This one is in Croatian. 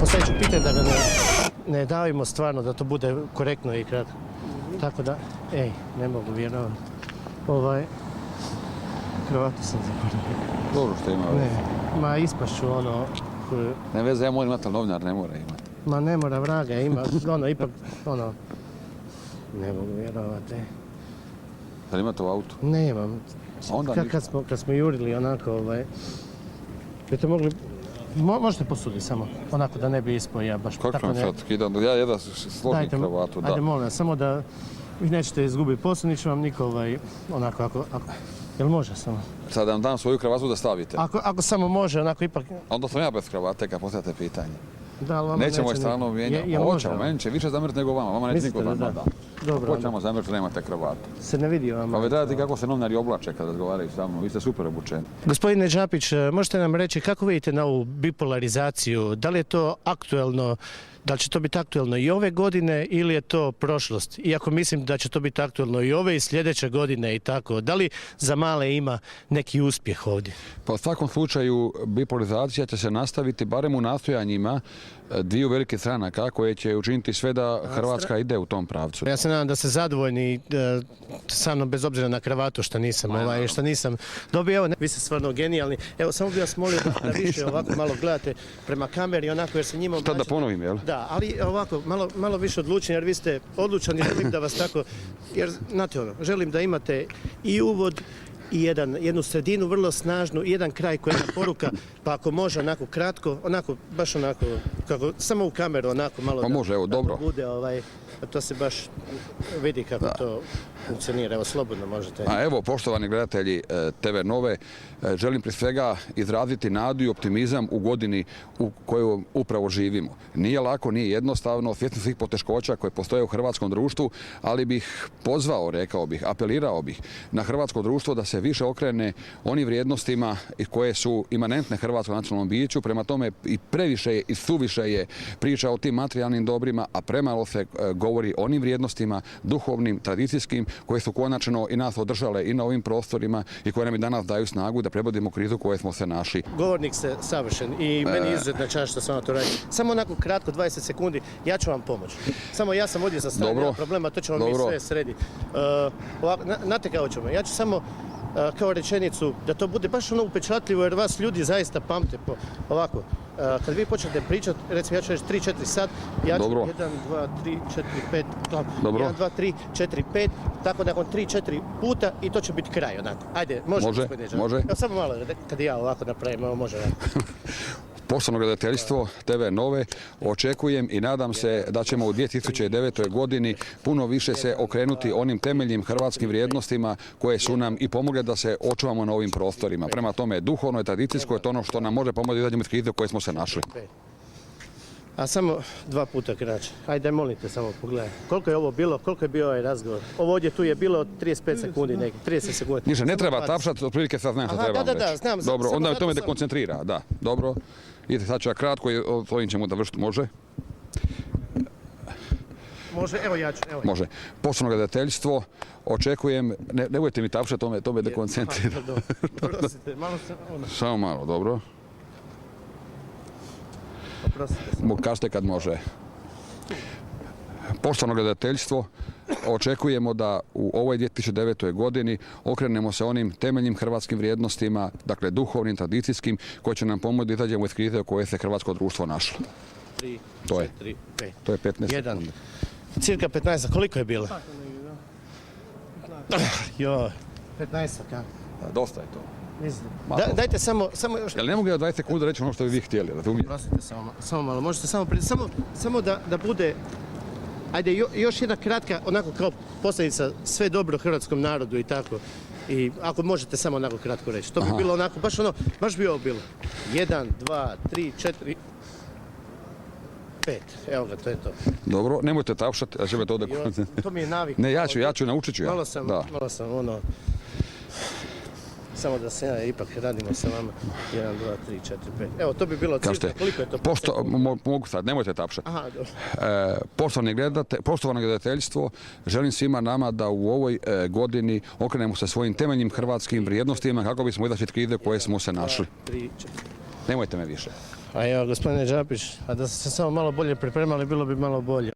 Postavit ću pitanje da ga ne davimo stvarno, da to bude korektno i kratko. Tako da, ne mogu vjerovati. Kravatu sam zaboravio. Dobro što ima. Ma ispašću ono... Ne veze, ja moram imati, ali novinar ne mora imati. Ma ne mora, vraga, ima, ipak, ne mogu vjerovati. Da li imate u autu? Nemam. Kad smo jurili onako, bi to mogli... Možete posuditi samo, onako da ne bi ispao ja baš... Kako vam sad skidam? Ja jedan složim kravatu, da. Ajde, molim vas, samo da vi nećete izgubiti posao, niće vam niko onako, ako... Jel može samo? Sad da vam dam svoju kravatu da stavite. Ako samo može, onako ipak... Onda sam ja bez kravate kad postavite pitanje. Da, ali vama neće moj strano mijenjati. Hoćemo, meni će više zamjeriti nego vama. Vama neće niko da. Dobro. Hoćemo zamjeriti što nemate kravatu. Se ne vidi vama. Pa vi gledate kako se novinari oblače kad razgovaraju sa mnom. Vi ste super obučeni. Gospodine Đapić, možete nam reći kako vidite na ovu bipolarizaciju? Da li je to aktuelno? Da li će to biti aktuelno i ove godine ili je to prošlost? Iako mislim da će to biti aktuelno i ove i sljedeće godine i tako. Da li za male ima neki uspjeh ovdje? Pa u svakom slučaju bipolarizacija će se nastaviti barem u nastojanjima dviju velikih stranaka koje će učiniti sve da Hrvatska ide u tom pravcu. Ja se nadam da ste zadovoljni sa mnom bez obzira na kravatu što nisam dobio. Evo, vi ste stvarno genijalni. Evo, samo bih vas molio da više ovako malo gledate prema kameri onako jer se njima... Šta da ponovim, jel? Da, ali ovako, malo više odlučni jer vi ste odlučani, želim da vas tako, jer znate želim da imate i uvod i jednu sredinu vrlo snažnu i jedan kraj koji je poruka, pa ako može onako kratko, baš onako, samo u kameru onako malo pa može, evo, dobro. Da bude to se baš vidi kako to funkcionira, evo slobodno možete. A evo, poštovani gledatelji TV Nove, želim prije svega izraziti nadu i optimizam u godini u kojoj upravo živimo. Nije lako, nije jednostavno, svjesni svih poteškoća koje postoje u hrvatskom društvu, ali bih pozvao, rekao bih, apelirao bih na hrvatsko društvo da se više okrene onim vrijednostima koje su imanentne hrvatskom nacionalnom biću. Prema tome i previše je i suviše je priča o tim materijalnim dobrima, a premalo se govori o onim vrijednostima duhovnim, tradicijskim, koje su konačno i nas održale i na ovim prostorima i koje nam i danas daju snagu da prebrodimo krizu u kojoj smo se našli. Govornik ste savršen i meni je izuzetna čast što sam vam to radio. Samo onako kratko, 20 sekundi, ja ću vam pomoći. Samo ja sam ovdje sa strane, nema problema, to ćemo mi sve srediti. Znate kako ćemo, ja ću samo kao rečenicu da to bude baš ono upečatljivo jer vas ljudi zaista pamte ovako. Kad vi počnete pričati, recimo ja ću reći 3-4 sat, ja ću 1, 2, 3, 4, 5, 1, 2, 3, 4, 5, tako nakon 3-4 puta i to će biti kraj onako. Ajde, može. Evo samo malo, kad ja ovako napravim, ovo može. Poštovano gledateljstvo TV Nove, očekujem i nadam se da ćemo u 2009. godini puno više se okrenuti onim temeljnim hrvatskim vrijednostima koje su nam i pomogle da se očuvamo na ovim prostorima. Prema tome, duhovno i tradicijsko je to ono što nam može pomoći da izađemo iz krize u kojoj smo se našli. A samo 2 puta kraće. Ajde, molite samo pogledaj. Koliko je ovo bilo, koliko je bio ovaj razgovor? Ovo ovdje tu je bilo 35 sekundi, neki 30 sekundi. Ništa, ne treba tapšati, otprilike sad znam što trebam reći. Da, znam. Dobro, onda to me dekoncentrira, da. Dobro. Idete, sad ću ja kratko i ovim ćemo da vršiti, može? Može, evo ja ću. Može. Poštovano gledateljstvo, očekujem, ne budete mi tapšati, to me dekoncentrira. Oprostite, malo sam... Samo malo, dobro. Kažete kad može. Poštovano gledateljstvo, očekujemo da u ovoj 2009. godini okrenemo se onim temeljnim hrvatskim vrijednostima, dakle duhovnim, tradicijskim, koji će nam pomoći da izađemo iz krize u kojoj se hrvatsko društvo našlo. 3, 4, 5. To je 15 sekundi. Cirka 15, koliko je bilo? Jo, 15, kako? Dosta je to. Dajte samo još... Jel ne mogu ja 20 sekundi reći ono što bi vi htjeli, razumijete? Prosite, samo malo, možete samo da bude... Ajde, još jedna kratka, onako kao posljedica sve dobro hrvatskom narodu i tako. I ako možete samo onako kratko reći. To bi bilo onako, baš bi ovo bilo. 1, 2, 3, 4... 5, evo ga, to je to. Dobro, nemojte tapšati, ja ću me to dekoncentrirati. To mi je navik. Ne, ja ću, naučit ću ja. Malo sam samo da se ja ipak radimo sa vama. 1, 2, 3, 4, 5. Evo, to bi bilo cirka. Koliko je to? Mogu sad, nemojte tapšati. Aha, dobro. Poštovano gledateljstvo, želim svima nama da u ovoj godini okrenemo se svojim temeljnim hrvatskim vrijednostima kako bismo izašli iz krize u kojoj smo se našli. 3, 4. Nemojte me više. A evo, gospodine Đapić, a da ste se samo malo bolje pripremali, bilo bi malo bolje.